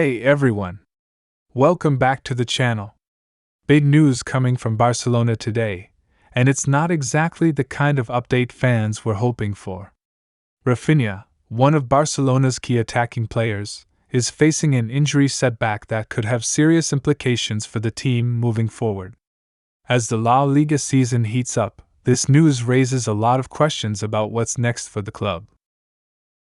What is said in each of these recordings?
Hey everyone! Welcome back to the channel. Big news coming from Barcelona today, and it's not exactly the kind of update fans were hoping for. Raphinha, one of Barcelona's key attacking players, is facing an injury setback that could have serious implications for the team moving forward. As the La Liga season heats up, this news raises a lot of questions about what's next for the club.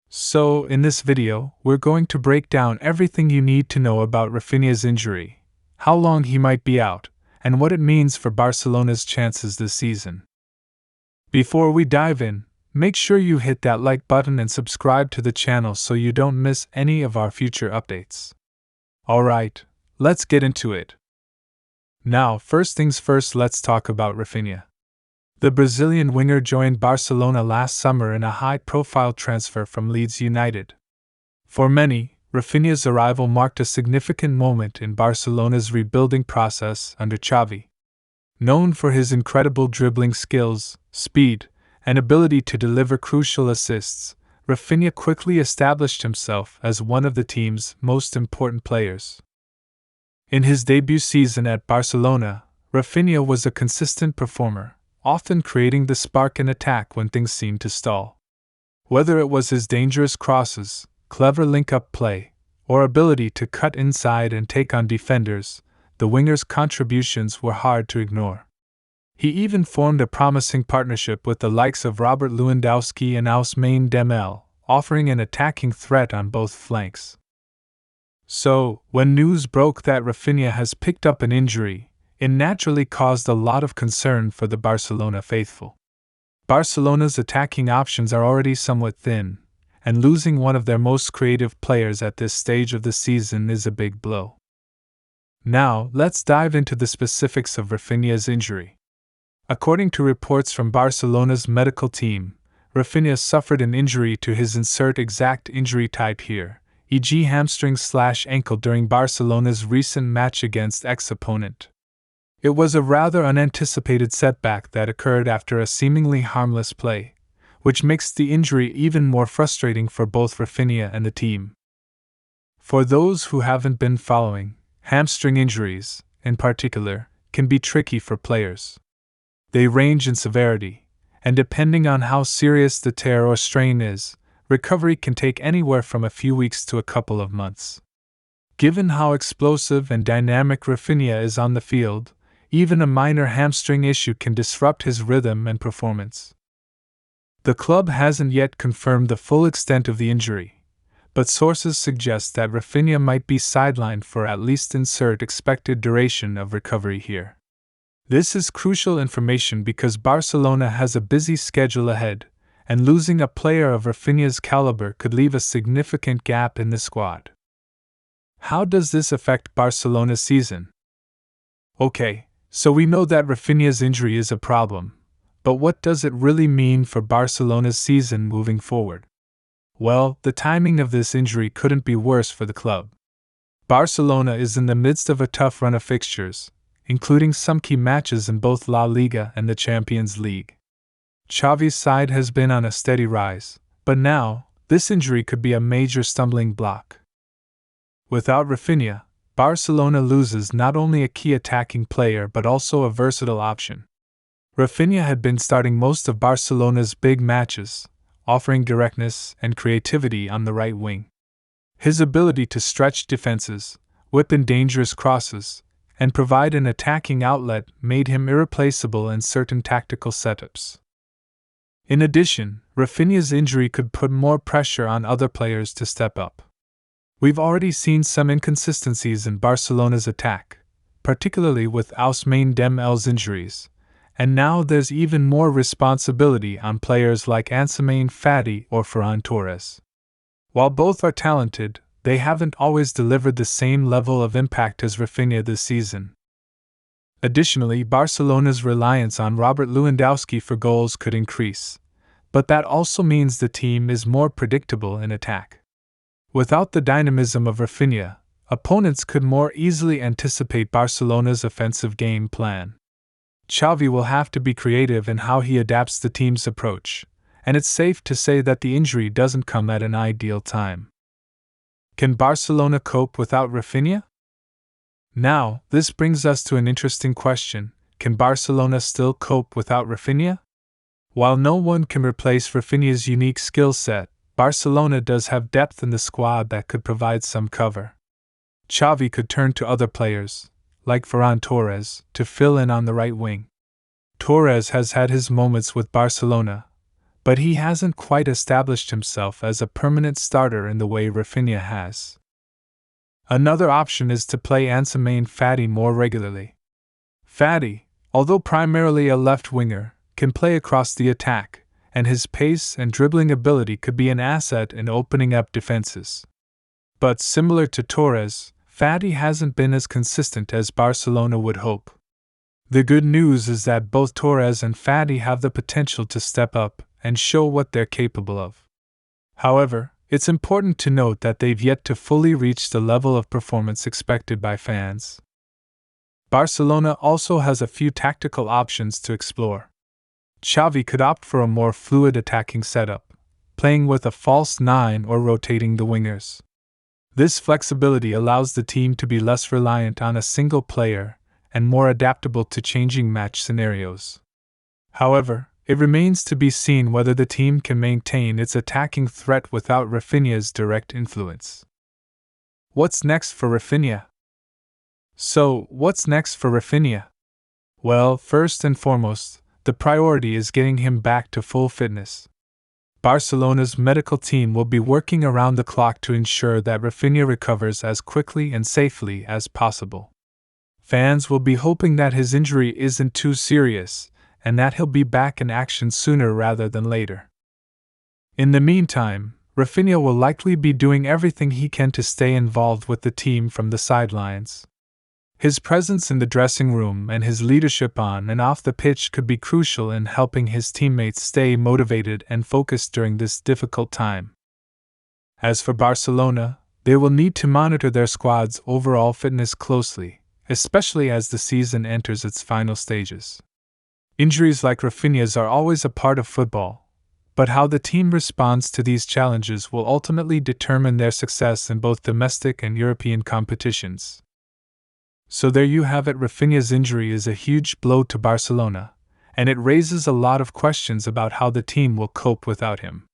So, in this video, we're going to break down everything you need to know about Raphinha's injury, how long he might be out, and what it means for Barcelona's chances this season. Before we dive in, make sure you hit that like button and subscribe to the channel so you don't miss any of our future updates. Alright, let's get into it. Now, first things first, let's talk about Raphinha. The Brazilian winger joined Barcelona last summer in a high-profile transfer from Leeds United. For many, Raphinha's arrival marked a significant moment in Barcelona's rebuilding process under Xavi. Known for his incredible dribbling skills, speed, and ability to deliver crucial assists, Raphinha quickly established himself as one of the team's most important players. In his debut season at Barcelona, Raphinha was a consistent performer, often creating the spark in attack when things seemed to stall. Whether it was his dangerous crosses, clever link-up play, or ability to cut inside and take on defenders, the winger's contributions were hard to ignore. He even formed a promising partnership with the likes of Robert Lewandowski and Ousmane Dembele, offering an attacking threat on both flanks. So, when news broke that Raphinha has picked up an injury, it naturally caused a lot of concern for the Barcelona faithful. Barcelona's attacking options are already somewhat thin, and losing one of their most creative players at this stage of the season is a big blow. Now, let's dive into the specifics of Raphinha's injury. According to reports from Barcelona's medical team, Raphinha suffered an injury to his exact injury type here, e.g. hamstring/ankle during Barcelona's recent match against ex-opponent. It was a rather unanticipated setback that occurred after a seemingly harmless play, which makes the injury even more frustrating for both Raphinha and the team. For those who haven't been following, hamstring injuries, in particular, can be tricky for players. They range in severity, and depending on how serious the tear or strain is, recovery can take anywhere from a few weeks to a couple of months. Given how explosive and dynamic Raphinha is on the field, even a minor hamstring issue can disrupt his rhythm and performance. The club hasn't yet confirmed the full extent of the injury, but sources suggest that Raphinha might be sidelined for at least expected duration of recovery here. This is crucial information because Barcelona has a busy schedule ahead, and losing a player of Raphinha's caliber could leave a significant gap in the squad. How does this affect Barcelona's season? Okay, so we know that Raphinha's injury is a problem, but what does it really mean for Barcelona's season moving forward? Well, the timing of this injury couldn't be worse for the club. Barcelona is in the midst of a tough run of fixtures, including some key matches in both La Liga and the Champions League. Xavi's side has been on a steady rise, but now, this injury could be a major stumbling block. Without Raphinha, Barcelona loses not only a key attacking player but also a versatile option. Raphinha had been starting most of Barcelona's big matches, offering directness and creativity on the right wing. His ability to stretch defenses, whip in dangerous crosses, and provide an attacking outlet made him irreplaceable in certain tactical setups. In addition, Raphinha's injury could put more pressure on other players to step up. We've already seen some inconsistencies in Barcelona's attack, particularly with Ousmane Dembele's injuries, and now there's even more responsibility on players like Antoine Fati or Ferran Torres. While both are talented, they haven't always delivered the same level of impact as Raphinha this season. Additionally, Barcelona's reliance on Robert Lewandowski for goals could increase, but that also means the team is more predictable in attack. Without the dynamism of Raphinha, opponents could more easily anticipate Barcelona's offensive game plan. Xavi will have to be creative in how he adapts the team's approach, and it's safe to say that the injury doesn't come at an ideal time. Can Barcelona cope without Raphinha? Now, this brings us to an interesting question. Can Barcelona still cope without Raphinha? While no one can replace Raphinha's unique skill set, Barcelona does have depth in the squad that could provide some cover. Xavi could turn to other players, like Ferran Torres, to fill in on the right wing. Torres has had his moments with Barcelona, but he hasn't quite established himself as a permanent starter in the way Raphinha has. Another option is to play Ansu Fati more regularly. Fati, although primarily a left winger, can play across the attack, and his pace and dribbling ability could be an asset in opening up defenses. But similar to Torres, Fati hasn't been as consistent as Barcelona would hope. The good news is that both Torres and Fati have the potential to step up and show what they're capable of. However, it's important to note that they've yet to fully reach the level of performance expected by fans. Barcelona also has a few tactical options to explore. Xavi could opt for a more fluid attacking setup, playing with a false nine or rotating the wingers. This flexibility allows the team to be less reliant on a single player and more adaptable to changing match scenarios. However, it remains to be seen whether the team can maintain its attacking threat without Raphinha's direct influence. What's next for Raphinha? So, what's next for Raphinha? Well, first and foremost, the priority is getting him back to full fitness. Barcelona's medical team will be working around the clock to ensure that Raphinha recovers as quickly and safely as possible. Fans will be hoping that his injury isn't too serious, and that he'll be back in action sooner rather than later. In the meantime, Raphinha will likely be doing everything he can to stay involved with the team from the sidelines. His presence in the dressing room and his leadership on and off the pitch could be crucial in helping his teammates stay motivated and focused during this difficult time. As for Barcelona, they will need to monitor their squad's overall fitness closely, especially as the season enters its final stages. Injuries like Raphinha's are always a part of football, but how the team responds to these challenges will ultimately determine their success in both domestic and European competitions. So there you have it. Raphinha's injury is a huge blow to Barcelona, and it raises a lot of questions about how the team will cope without him.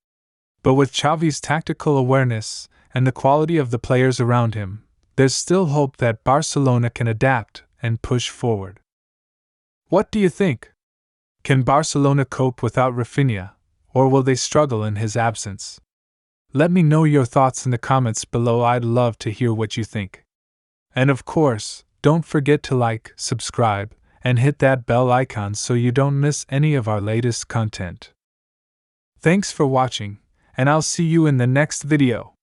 But with Xavi's tactical awareness and the quality of the players around him, there's still hope that Barcelona can adapt and push forward. What do you think? Can Barcelona cope without Raphinha, or will they struggle in his absence? Let me know your thoughts in the comments below. I'd love to hear what you think. And of course, don't forget to like, subscribe, and hit that bell icon so you don't miss any of our latest content. Thanks for watching, and I'll see you in the next video.